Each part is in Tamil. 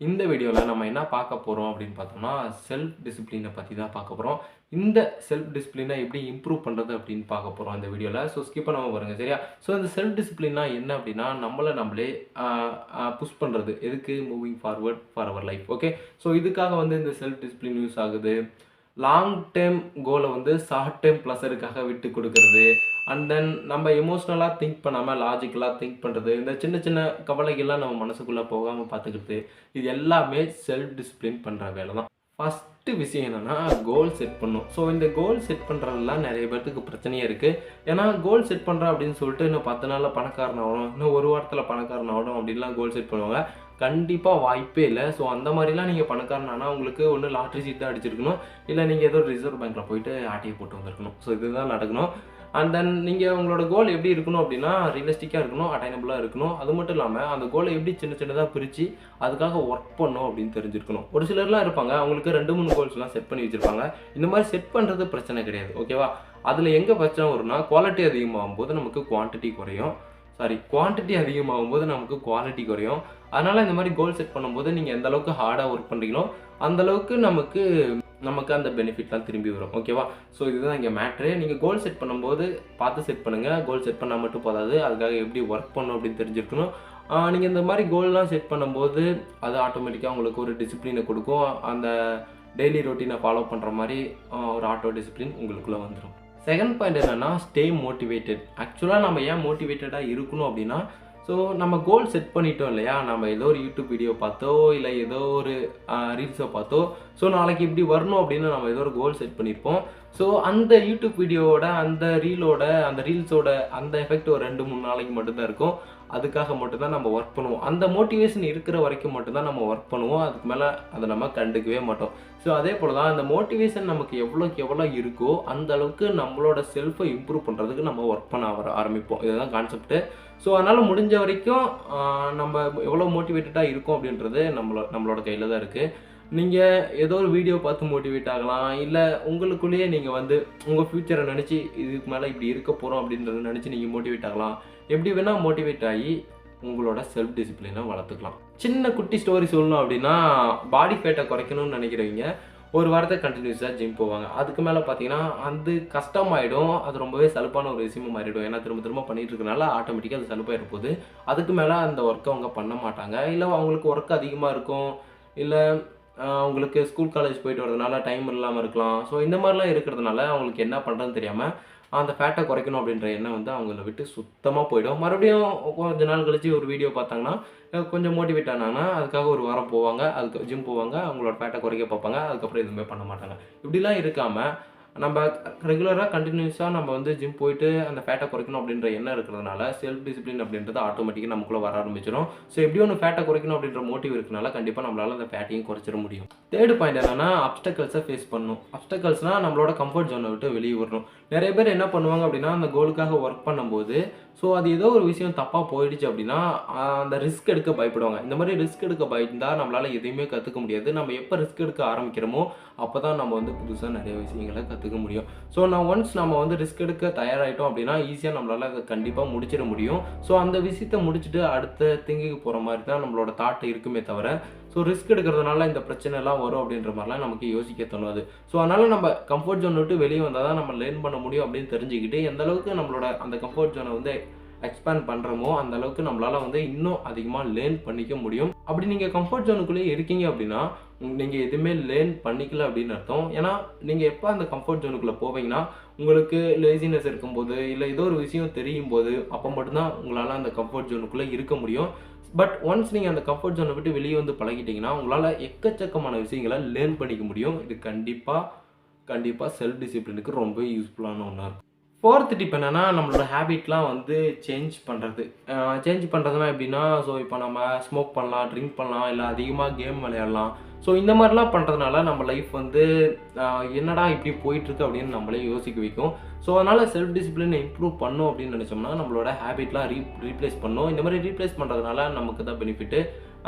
இந்த வீடியோவில் நம்ம என்ன பார்க்க போகிறோம் அப்படின்னு பார்த்தோம்னா செல்ஃப் டிசிப்ளினை பற்றி தான் பார்க்க போகிறோம். இந்த செல்ஃப் டிசிப்ளினை எப்படி இம்ப்ரூவ் பண்ணுறது அப்படின்னு பார்க்க போகிறோம் இந்த வீடியோவில். ஸோ ஸ்கிப் பண்ணாமல் பாருங்கள், சரியா? ஸோ இந்த செல்ஃப் டிசிப்ளின்னா என்ன அப்படின்னா நம்மளே புஷ் பண்ணுறது. எதுக்கு? Moving forward for our life. Okay, so இதுக்காக இந்த செல்ஃப் டிசிப்ளின் யூஸ் ஆகுது. லாங் டேர்ம் கோலை ஷார்ட் டேர்ம் ப்ளஸருக்காக விட்டு கொடுக்கறது. அண்ட் தென் நம்ம எமோஷ்னலாக திங்க் பண்ணாமல் லாஜிக்கலாக திங்க் பண்ணுறது. இந்த சின்ன சின்ன கவலைகள்லாம் நம்ம மனசுக்குள்ளே போகாமல் பார்த்துக்கிறது. இது எல்லாமே செல்ஃப் டிசிப்ளின் பண்ணுற வேலை தான். ஃபஸ்ட்டு விஷயம் என்னென்னா கோல் செட் பண்ணும். ஸோ இந்த கோல் செட் பண்ணுறதுலாம் நிறைய பேர்த்துக்கு பிரச்சனையே இருக்குது. ஏன்னா கோல் செட் பண்ணுறேன் அப்படின்னு சொல்லிட்டு இன்னும் 10 நாளில் பணக்காரன் ஆகணும், இன்னும் ஒரு வாரத்தில் பணக்காரன் ஆகணும் அப்படின்லாம் கோல் செட் பண்ணுவாங்க. கண்டிப்பாக வாய்ப்பே இல்லை. ஸோ அந்த மாதிரிலாம் நீங்கள் பணக்காரனா உங்களுக்கு ஒன்று லாட்ரி சீட் தான் அடிச்சிருக்கணும், இல்லை நீங்கள் ஏதோ ரிசர்வ் பேங்க்கில் போயிட்டு ஆட்டியை போட்டு வந்திருக்கணும். ஸோ இதுதான் நடக்கணும். அண்ட் தென் நீங்கள் உங்களோட கோல் எப்படி இருக்கணும் அப்படின்னா ரியலிஸ்டிக்காக இருக்கணும், அட்டைனபிளாக இருக்கணும். அது மட்டும் இல்லாமல் அந்த கோலை எப்படி சின்ன சின்னதாக பிரித்து அதுக்காக ஒர்க் பண்ணணும் அப்படின்னு தெரிஞ்சிருக்கணும். ஒரு சிலர்லாம் இருப்பாங்க, அவங்களுக்கு 2-3 கோல்ஸ்லாம் செட் பண்ணி வச்சுருப்பாங்க. இந்த மாதிரி செட் பண்ணுறது பிரச்சனை கிடையாது, ஓகேவா? அதில் எங்கே பிரச்சனை வரும்னா குவாலிட்டி அதிகமாகும் போது நமக்கு குவான்டிட்டி குறையும். குவான்டிட்டி அதிகமாகும் போது நமக்கு குவாலிட்டி குறையும். அதனால் இந்த மாதிரி கோல் செட் பண்ணும்போது நீங்கள் எந்த அளவுக்கு ஹார்டாக ஒர்க் பண்ணுறீங்களோ அந்தளவுக்கு நமக்கு அந்த பெனிஃபிட்லாம் திரும்பி வரும், ஓகேவா? ஸோ இதுதான் இங்கே மேட்ரு. நீங்கள் கோல் செட் பண்ணும்போது பார்த்து செட் பண்ணுங்கள். கோல் செட் பண்ணால் மட்டும் போதாது, அதுக்காக எப்படி ஒர்க் பண்ணணும் அப்படின்னு தெரிஞ்சிருக்கணும். நீங்கள் இந்த மாதிரி கோல்லாம் செட் பண்ணும்போது அது ஆட்டோமேட்டிக்காக உங்களுக்கு ஒரு டிசிப்ளினை கொடுக்கும். அந்த டெய்லி ரொட்டீனை ஃபாலோ பண்ணுற மாதிரி ஒரு ஆட்டோ டிசிப்ளின் உங்களுக்குள்ளே வந்துடும். செகண்ட் பாயிண்ட் என்னென்னா ஸ்டே மோட்டிவேட்டட். ஆக்சுவலாக நம்ம ஏன் மோட்டிவேட்டடாக இருக்கணும் அப்படின்னா, ஸோ நம்ம கோல் செட் பண்ணிட்டோம் இல்லையா, நம்ம ஏதோ ஒரு யூடியூப் வீடியோ பார்த்தோ இல்லை ஏதோ ஒரு ரீல்ஸை பார்த்தோ, ஸோ நாளைக்கு இப்படி வரணும் அப்படின்னு நம்ம ஏதோ ஒரு கோல் செட் பண்ணியிருப்போம். ஸோ அந்த யூடியூப் வீடியோவோட அந்த ரீல்ஸோட அந்த எஃபெக்ட் ஒரு 2-3 நாளைக்கு மட்டும்தான் இருக்கும். அதுக்காக மட்டும்தான் நம்ம ஒர்க் பண்ணுவோம். அந்த மோட்டிவேஷன் இருக்கிற வரைக்கும் மட்டும்தான் நம்ம ஒர்க் பண்ணுவோம். அதுக்கு மேலே அதை நம்ம கண்டுக்கவே மாட்டோம். ஸோ அதே போல் தான் அந்த மோட்டிவேஷன் நமக்கு எவ்வளோ இருக்கோ அந்த அளவுக்கு நம்மளோட செல்ஃபை இம்ப்ரூவ் பண்ணுறதுக்கு நம்ம ஒர்க் பண்ண ஆரம்பிப்போம். இதுதான் கான்செப்ட்டு. ஸோ அதனால் முடிஞ்ச வரைக்கும் நம்ம எவ்வளோ மோட்டிவேட்டடாக இருக்கோம் அப்படின்றது நம்மளோட கையில் தான் இருக்குது. நீங்கள் ஏதோ ஒரு வீடியோ பார்த்து மோட்டிவேட் ஆகலாம், இல்லை உங்களுக்குள்ளேயே நீங்கள் உங்கள் ஃப்யூச்சரை நினச்சி இதுக்கு மேலே இப்படி இருக்க போகிறோம் அப்படின்றத நினச்சி நீங்கள் மோட்டிவேட் ஆகலாம். எப்படி வேணால் மோட்டிவேட் ஆகி உங்களோட செல்ஃப் டிசிப்ளினை வளர்த்துக்கலாம். சின்ன குட்டி ஸ்டோரி சொல்லணும் அப்படின்னா, பாடி ஃபேட்டை குறைக்கணும்னு நினைக்கிறவங்க ஒரு வாரத்தை கண்டினியூஸாக ஜிம் போவாங்க. அதுக்கு மேலே பார்த்தீங்கன்னா அது கஷ்டமாயிடும், அது ரொம்பவே சலுப்பான ஒரு விஷயமும் மாறிடும். ஏன்னா திரும்ப பண்ணிட்டு இருக்கனால ஆட்டோமேட்டிக்காக அது சலுப்பாயிட போகுது. அதுக்கு மேலே அந்த ஒர்க்கை அவங்க பண்ண மாட்டாங்க. இல்லை அவங்களுக்கு ஒர்க் அதிகமாக இருக்கும், இல்லை அவங்களுக்கு ஸ்கூல் காலேஜ் போயிட்டு வரதுனால டைம் இல்லாமல் இருக்கலாம். ஸோ இந்த மாதிரிலாம் இருக்கிறதுனால அவங்களுக்கு என்ன பண்ணுறதுன்னு தெரியாமல் அந்த ஃபேட்டை குறைக்கணும் அப்படின்ற எண்ணம் அவங்கள விட்டு சுத்தமாக போயிடும். மறுபடியும் கொஞ்ச நாள் கழிச்சு ஒரு வீடியோ பார்த்தாங்கன்னா கொஞ்சம் மோட்டிவேட் ஆனாங்கன்னா அதுக்காக ஒரு வாரம் போவாங்க, அதுக்கு ஜிம் போவாங்க, அவங்களோட ஃபேட்டை குறைக்க பார்ப்பாங்க, அதுக்கப்புறம் எதுவுமே பண்ண மாட்டாங்க. இப்படிலாம் இருக்காமல் நம்ம ரெகுலராக கண்டினியூஸாக நம்ம ஜிம் போயிட்டு அந்த ஃபேட்டை குறைக்கணும் அப்படின்ற எண்ணம் இருக்கிறதுனால செல்ஃப் டிசிப்ளின் அப்படின்றது ஆட்டோமேட்டிக்காக நமக்குள்ளே வர ஆரம்பிச்சிடும். ஸோ எப்படியும் ஒன்று ஃபேட்டை குறைக்கணும் அப்படின்ற மோட்டிவ் இருக்கனால கண்டிப்பாக நம்மளால் அந்த ஃபேட்டையும் குறைச்சிட முடியும். தேர்ட் பாயிண்ட் என்னென்னா அப்டக்கல்ஸை ஃபேஸ் பண்ணணும். அப்டக்கல்ஸ்னால் நம்மளோட கம்ஃபர்ட் ஜோனை விட்டு வெளியே வரணும். நிறைய பேர் என்ன பண்ணுவாங்க அப்படின்னா, அந்த கோலுக்காக ஒர்க் பண்ணும்போது ஸோ அது ஏதோ ஒரு விஷயம் தப்பாக போயிடுச்சு அப்படின்னா அந்த ரிஸ்க் எடுக்க பயப்படுவாங்க. இந்த மாதிரி ரிஸ்க் எடுக்க பயந்தால் நம்மளால் எதையுமே கற்றுக்க முடியாது. நம்ம எப்போ ரிஸ்க் எடுக்க ஆரம்பிக்கிறோமோ அப்போ தான் நம்ம புதுசாக நிறைய விஷயங்களை கற்றுக்க முடியும். ஸோ ஒன்ஸ் நம்ம ரிஸ்க் எடுக்க தயாராகிட்டோம் அப்படின்னா ஈஸியாக நம்மளால் அதை கண்டிப்பாக முடிச்சிட முடியும். ஸோ அந்த விஷயத்தை முடிச்சுட்டு அடுத்த திங்குக்கு போகிற மாதிரி தான் நம்மளோட தாட் இருக்குமே தவிர, ஸோ ரிஸ்க் எடுக்கிறதுனால இந்த பிரச்சனைலாம் வரும் அப்படின்ற மாதிரிலாம் நமக்கு யோசிக்க தோணுது. ஸோ அதனால் நம்ம கம்ஃபர்ட் ஜோன் விட்டு வெளியே வந்தால் தான் நம்ம லேர்ன் பண்ண முடியும் அப்படின்னு தெரிஞ்சுக்கிட்டு எந்த அளவுக்கு நம்மளோட அந்த கம்ஃபர்ட் ஜோனை எக்ஸ்பேண்ட் பண்ணுறோமோ அந்த அளவுக்கு நம்மளால் இன்னும் அதிகமாக லேர்ன் பண்ணிக்க முடியும். அப்படி நீங்கள் கம்ஃபர்ட் ஜோனுக்குள்ளேயே இருக்கீங்க அப்படின்னா நீங்கள் எதுவுமே லேர்ன் பண்ணிக்கல அப்படின்னு அர்த்தம். ஏன்னா நீங்கள் எப்போ அந்த கம்ஃபர்ட் ஜோனுக்குள்ளே போவீங்கன்னா உங்களுக்கு லேசினஸ் இருக்கும்போது, இல்லை ஏதோ ஒரு விஷயம் தெரியும் போது அப்போ மட்டும்தான் உங்களால் அந்த கம்ஃபர்ட் ஜோனுக்குள்ளே இருக்க முடியும். பட் ஒன்ஸ் நீங்கள் அந்த கம்ஃபர்ட் ஜோனை விட்டு வெளியே பழகிட்டீங்கன்னா உங்களால் எக்கச்சக்கமான விஷயங்களை லேர்ன் பண்ணிக்க முடியும். இது கண்டிப்பாக செல்ஃப் டிசிப்ளினுக்கு ரொம்ப யூஸ்ஃபுல்லான ஒன்றா இருக்கும். ஃபோர்த் டிப் என்னென்னா நம்மளோட ஹேபிட்லாம் சேஞ்ச் பண்ணுறதுனா எப்படின்னா, ஸோ இப்போ நம்ம ஸ்மோக் பண்ணலாம், ட்ரிங்க் பண்ணலாம், இல்லை அதிகமாக கேம் விளையாடலாம். ஸோ இந்த மாதிரிலாம் பண்ணுறதுனால நம்ம லைஃப் என்னடா இப்படி போயிட்டுருக்கு அப்படின்னு நம்மளே யோசிக்க வைக்கும். ஸோ அதனால் செல்ஃப் டிசிப்ளினை இம்ப்ரூவ் பண்ணணும் அப்படின்னு நினச்சோம்னா நம்மளோட ஹேபிட்லாம் ரீப்ளேஸ் பண்ணணும். இந்த மாதிரி ரீப்ளேஸ் பண்ணுறதுனால நமக்கு தான் பெனிஃபிட்டு.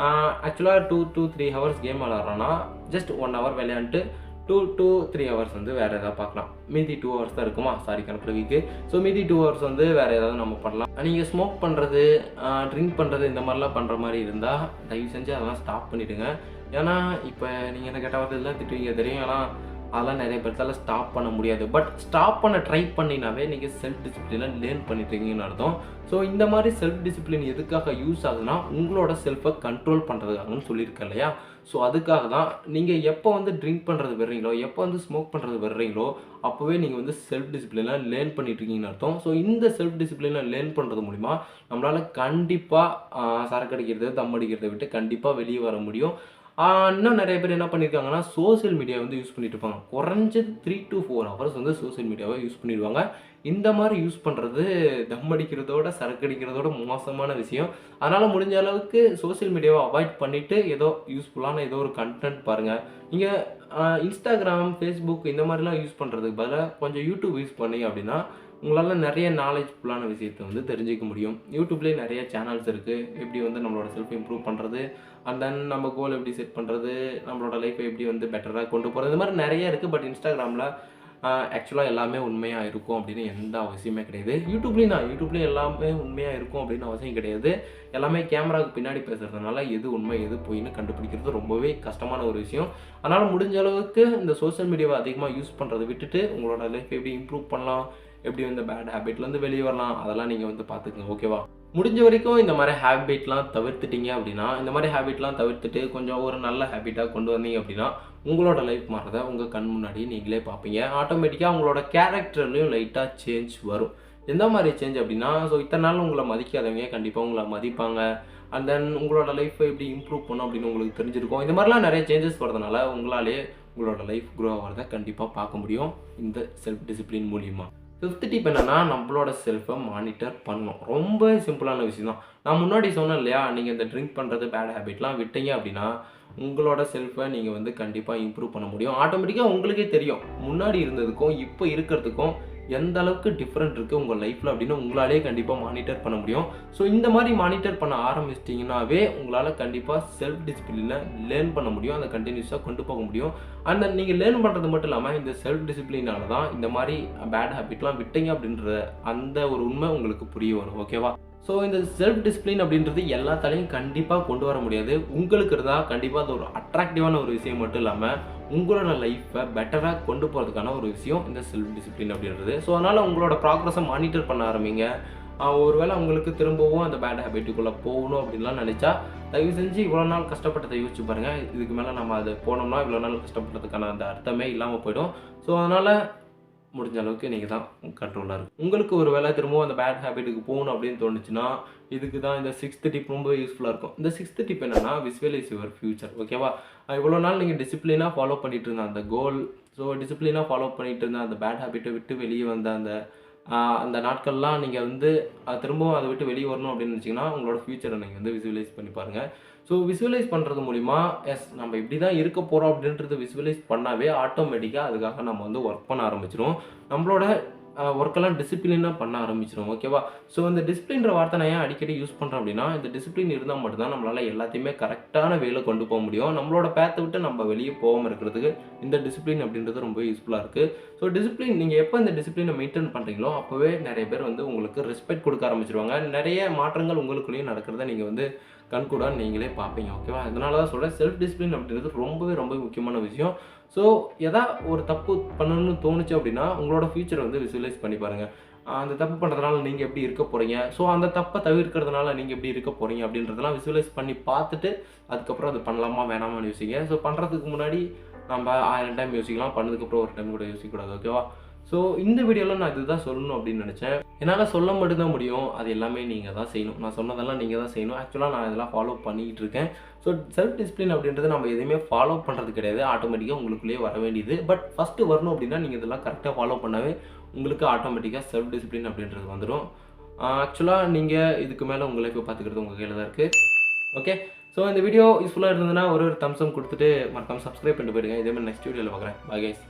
ஆக்சுவலாக 2 to 3 ஹவர்ஸ் கேம் விளாட்றோன்னா ஜஸ்ட் 1 ஹவர் விளையாண்டுட்டு 2 to 3 ஹவர்ஸ் வந்து வேறு ஏதாவது பார்க்கலாம். மீதி 2 ஹவர்ஸ் தான் இருக்குமா, சாரி கணக்கில் வீக்கு. ஸோ மீதி 2 ஹவர்ஸ் வந்து வேறு ஏதாவது நம்ம பண்ணலாம். நீங்கள் ஸ்மோக் பண்ணுறது, ட்ரிங்க் பண்ணுறது இந்த மாதிரிலாம் பண்ணுற மாதிரி இருந்தால் தயவு செஞ்சு அதெல்லாம் ஸ்டாப் பண்ணிவிடுங்க. ஏன்னா இப்போ நீங்கள் என்ன கேட்ட வார்த்தைலாம் திட்டுவீங்க தெரியும். ஏன்னா அதெல்லாம் நிறைய பேர்த்தால ஸ்டாப் பண்ண முடியாது. பட் ஸ்டாப் பண்ண ட்ரை பண்ணினாவே நீங்கள் செல்ஃப் டிசிப்ளினை லேர்ன் பண்ணிட்டுருக்கீங்கன்னு அர்த்தம். ஸோ இந்த மாதிரி செல்ஃப் டிசிப்ளின் எதுக்காக யூஸ் ஆகுதுன்னா உங்களோட செல்ஃபை கண்ட்ரோல் பண்ணுறதுக்காகன்னு சொல்லியிருக்கேன் இல்லையா. ஸோ அதுக்காக தான் நீங்கள் எப்போ வந்து ட்ரிங்க் பண்ணுறது வர்றீங்களோ, எப்போ வந்து ஸ்மோக் பண்ணுறது வர்றீங்களோ அப்போவே நீங்கள் வந்து செல்ஃப் டிசிப்ளினை லேர்ன் பண்ணிட்டுருக்கீங்கன்னு அர்த்தம். ஸோ இந்த செல்ஃப் டிசிப்ளினை லேர்ன் பண்ணுறது மூலிமா நம்மளால் கண்டிப்பாக சரக்கு அடிக்கிறது, தம் அடிக்கிறத விட்டு கண்டிப்பாக வெளியே வர முடியும். இன்னும் நிறைய பேர் என்ன பண்ணியிருக்காங்கன்னா சோசியல் மீடியா வந்து யூஸ் பண்ணிட்டு இருப்பாங்க. குறைஞ்சது 3 to 4 ஹவர்ஸ் வந்து சோசியல் மீடியாவை யூஸ் பண்ணிடுவாங்க. இந்த மாதிரி யூஸ் பண்ணுறது தம் அடிக்கிறதோட சரக்கு அடிக்கிறதோட மோசமான விஷயம். அதனால் முடிஞ்ச அளவுக்கு சோசியல் மீடியாவை அவாய்ட் பண்ணிவிட்டு ஏதோ யூஸ்ஃபுல்லான ஏதோ ஒரு கண்டென்ட் பாருங்கள். நீங்கள் இன்ஸ்டாகிராம், ஃபேஸ்புக் இந்த மாதிரிலாம் யூஸ் பண்ணுறதுக்கு பதிலாக கொஞ்சம் யூடியூப் யூஸ் பண்ணீங்க அப்படின்னா உங்களால் நிறைய நாலேஜ்ஃபுல்லான விஷயத்தை வந்து தெரிஞ்சிக்க முடியும். யூடியூப்லேயே நிறைய சேனல்ஸ் இருக்குது. எப்படி வந்து நம்மளோட செல்ஃப் இம்ப்ரூவ் பண்ணுறது, அண்ட் தென் நம்ம கோல் எப்படி செட் பண்ணுறது, நம்மளோட லைஃப்பை எப்படி வந்து பெட்டராக கொண்டு போகிறது, இந்த மாதிரி நிறைய இருக்குது. பட் இன்ஸ்டாகிராமில் ஆக்சுவலாக எல்லாமே உண்மையாக இருக்கும் அப்படின்னு எந்த அவசியமே கிடையாது. யூடியூப்லேயும் எல்லாமே உண்மையாக இருக்கும் அப்படின்னு அவசியம் கிடையாது. எல்லாமே கேமராவுக்கு பின்னாடி பேசுகிறதுனால எது உண்மை எது பொய்ன்னு கண்டுபிடிக்கிறது ரொம்பவே கஷ்டமான ஒரு விஷயம். அதனால் முடிஞ்ச அளவுக்கு இந்த சோஷியல் மீடியாவை அதிகமாக யூஸ் பண்ணுறதை விட்டுட்டு உங்களோட லைஃப் எப்படி இம்ப்ரூவ் பண்ணலாம், எப்படி வந்து பேட் ஹேபிட்லேருந்து வெளியே வரலாம், அதெல்லாம் நீங்கள் வந்து பார்த்துக்குங்க. ஓகேவா? முடிஞ்ச வரைக்கும் இந்த மாதிரி ஹேபிட்லாம் தவிர்த்துட்டீங்க அப்படின்னா, இந்த மாதிரி ஹேபிட்லாம் தவிர்த்துட்டு கொஞ்சம் ஒரு நல்ல ஹேபிட்டாக கொண்டு வந்தீங்க அப்படின்னா உங்களோட லைஃப் மாறதை உங்கள் கண் முன்னாடி நீங்களே பார்ப்பீங்க. ஆட்டோமேட்டிக்காக உங்களோட கேரக்டர்லையும் லைட்டாக சேஞ்ச் வரும். எந்த மாதிரி சேஞ்ச் அப்படின்னா, ஸோ இத்தனை நாள் உங்களை மதிக்காதவங்க கண்டிப்பாக உங்களை மதிப்பாங்க. அண்ட் தென் உங்களோட லைஃப்பை எப்படி இம்ப்ரூவ் பண்ணும் அப்படின்னு உங்களுக்கு தெரிஞ்சிருக்கும். இந்த மாதிரிலாம் நிறைய சேஞ்சஸ் வரதுனால உங்களாலே உங்களோட லைஃப் க்ரோ ஆகிறத கண்டிப்பாக பார்க்க முடியும் இந்த செல்ஃப் டிசிப்ளின் மூலிமா. 5th டிப் என்னன்னா, நம்மளோட செல்ஃபை மானிட்டர் பண்ணணும். ரொம்ப சிம்பிளான விஷயம் தான். நான் முன்னாடி சொன்னேன் இல்லையா, நீங்கள் இந்த ட்ரிங்க் பண்ணுறது பேட் ஹேபிட்லாம் விட்டீங்க அப்படின்னா உங்களோட செல்ஃபை நீங்கள் வந்து கண்டிப்பாக இம்ப்ரூவ் பண்ண முடியும். ஆட்டோமேட்டிக்காக உங்களுக்கே தெரியும் முன்னாடி இருந்ததுக்கும் இப்போ இருக்கிறதுக்கும் எந்த அளவுக்கு டிஃப்ரெண்ட் இருக்குது உங்கள் லைஃப்பில் அப்படின்னு உங்களாலே கண்டிப்பாக மானிட்டர் பண்ண முடியும். ஸோ இந்த மாதிரி மானிட்டர் பண்ண ஆரம்பிச்சிட்டிங்கன்னாவே உங்களால் கண்டிப்பாக செல்ஃப் டிசிப்ளினை லேர்ன் பண்ண முடியும். அதை கண்டினியூஸாக கொண்டு போக முடியும். அண்ட் நீங்கள் லேர்ன் பண்ணுறது மட்டும் இல்லாமல் இந்த செல்ஃப் டிசிப்ளினால தான் இந்த மாதிரி பேட் ஹேபிட்லாம் விட்டீங்க அப்படின்ற அந்த ஒரு உண்மை உங்களுக்கு புரிய வரும். ஓகேவா? ஸோ இந்த செல்ஃப் டிசிப்ளின் அப்படின்றது எல்லாத்தாலையும் கண்டிப்பாக கொண்டு வர முடியாது. உங்களுக்கு இருந்தால் கண்டிப்பாக அது ஒரு அட்ராக்டிவான ஒரு விஷயம் மட்டும் இல்லாமல் உங்களோட லைஃப்பை பெட்டராக கொண்டு போகிறதுக்கான ஒரு விஷயம் இந்த செல்ஃப் டிசிப்ளின் அப்படின்றது. ஸோ அதனால் உங்களோட ப்ராக்ரஸை மானிட்டர் பண்ண ஆரம்பிங்க. ஒருவேளை உங்களுக்கு திரும்பவும் அந்த பேட் ஹேபிட்டுக்குள்ளே போகணும் அப்படின்லாம் நினச்சா தயவு செஞ்சு இவ்வளோ நாள் கஷ்டப்பட்டதை யோசிச்சு பாருங்கள். இதுக்கு மேலே நம்ம அதை போனோம்னா இவ்வளோ நாள் கஷ்டப்பட்டதுக்கான அந்த அர்த்தமே இல்லாமல் போயிடும். ஸோ அதனால் முடிஞ்ச அளவுக்கு நீங்கள் தான் கண்ட்ரோலாக இருக்கும். உங்களுக்கு ஒரு வேளை திரும்பவும் அந்த பேட் ஹேபிட்டுக்கு போகணும் அப்படின்னு தோணுச்சுன்னா இதுக்கு தான் இந்த 6th டிப் ரொம்ப யூஸ்ஃபுல்லாக இருக்கும். இந்த 6th டிப் என்னென்னா, விஸ்வலைஸ் யுவர் ஃபியூச்சர். ஓகேவா? இவ்வளோ நாள் நீங்கள் டிசிப்ளினாக ஃபாலோ பண்ணிட்டு இருந்த அந்த கோல், ஸோ டிசிப்ளினாக ஃபாலோ பண்ணிட்டு இருந்த அந்த பேட் ஹேபிட்டை விட்டு வெளியே வந்த அந்த நாட்கள்லாம் நீங்கள் வந்து திரும்பவும் அதை விட்டு வெளியே வரணும் அப்படின்னு நினச்சிங்கன்னா உங்களோட ஃபியூச்சரை நீங்கள் வந்து விசுவலைஸ் பண்ணி பாருங்கள். ஸோ விசுவலைஸ் பண்ணுறது மூலிமா நம்ம இப்படி தான் இருக்க போகிறோம் அப்படின்றது விசுவலைஸ் பண்ணாவே ஆட்டோமேட்டிக்காக அதுக்காக நம்ம வந்து ஒர்க் பண்ண ஆரம்பிச்சிடும். நம்மளோட ஒர்க்கெல்லாம் டிசிப்ளினாக பண்ண ஆரம்பிச்சிடும். ஓகேவா? ஸோ இந்த டிசிப்ளின்ற வார்த்தை நான் ஏன் அடிக்கடி யூஸ் பண்ணுறேன் அப்படின்னா, இந்த டிசிப்ளின் இருந்தால் மட்டும்தான் நம்மளால் எல்லாத்தையுமே கரெக்டான வேலை கொண்டு போக முடியும். நம்மளோட பேத்தை விட்டு நம்ம வெளியே போகாமல் இருக்கிறதுக்கு இந்த டிசிப்ளின் அப்படின்றது ரொம்ப யூஸ்ஃபுல்லாக இருக்குது. ஸோ டிசிப்ளின் நீங்கள் எப்போ இந்த டிசிப்ளினை மெயின்டைன் பண்ணுறீங்களோ அப்போவே நிறைய பேர் வந்து உங்களுக்கு ரெஸ்பெக்ட் கொடுக்க ஆரம்பிச்சிருவாங்க. நிறைய மாற்றங்கள் உங்களுக்குள்ளேயும் நடக்கிறத நீங்கள் வந்து கண்கூடாக நீங்களே பார்ப்பீங்க. ஓகேவா? அதனால தான் சொல்கிறேன், செல்ஃப் டிசிப்ளின் அப்படின்றது ரொம்ப முக்கியமான விஷயம். ஸோ ஒரு தப்பு பண்ணணும்னு தோணுச்சு அப்படின்னா உங்களோட ஃபியூச்சரை வந்து விசுவலைஸ் பண்ணி பாருங்கள். அந்த தப்பு பண்ணுறதுனால நீங்கள் எப்படி இருக்க போகிறீங்க, ஸோ அந்த தப்பை தவிர்க்கிறதுனால நீங்கள் எப்படி இருக்க போகிறீங்க அப்படின்றதெல்லாம் விசுவலைஸ் பண்ணி பார்த்துட்டு அதுக்கப்புறம் அது பண்ணலாமா வேணாமான்னு யோசிங்க. ஸோ பண்ணுறதுக்கு முன்னாடி நம்ம 1000 டைம் யோசிக்கலாம், பண்ணதுக்கப்புறம் ஒரு டைம் கூட யோசிக்கக்கூடாது. ஓகேவா? ஸோ இந்த வீடியோவில் நான் இதுதான் சொல்லணும் அப்படின்னு நினச்சேன். என்னால் சொல்ல மட்டும்தான் முடியும். அது எல்லாமே நீங்கள் தான் செய்யணும். நான் சொன்னதெல்லாம் நீங்கள் தான் செய்யணும். ஆக்சுவலாக நான் இதெல்லாம் ஃபாலோ பண்ணிகிட்டு இருக்கேன். ஸோ செல்ஃப் டிசிப்ளின் அப்படின்றது நம்ம எதுவுமே ஃபாலோ பண்ணுறது கிடையாது. ஆட்டோமேட்டிக்காக உங்களுக்குள்ளேயே வர வேண்டியது. பட் ஃபஸ்ட்டு வரணும் அப்படின்னா நீங்கள் இதெல்லாம் கரெக்டாக ஃபாலோ பண்ணாவே உங்களுக்கு ஆட்டோமேட்டிக்காக செல்ஃப் டிசிப்ளின் அப்படின்றது வந்துடும். ஆக்சுவலாக நீங்கள் இதுக்கு மேலே உங்கள் லைஃப்பை பார்த்துக்கிறது உங்கள் கையில் தான் இருக்குது. ஓகே? ஸோ இந்த வீடியோ யூஸ்ஃபுல்லாக இருந்ததுன்னா ஒரு தம்ஸ் அப் கொடுத்துட்டு மறக்காமல் சப்ஸ்கிரைப் பண்ணிட்டு போயிடுங்க. இதே மாதிரி நெக்ஸ்ட் வீடியோவில் பார்க்குறேன். Bye guys.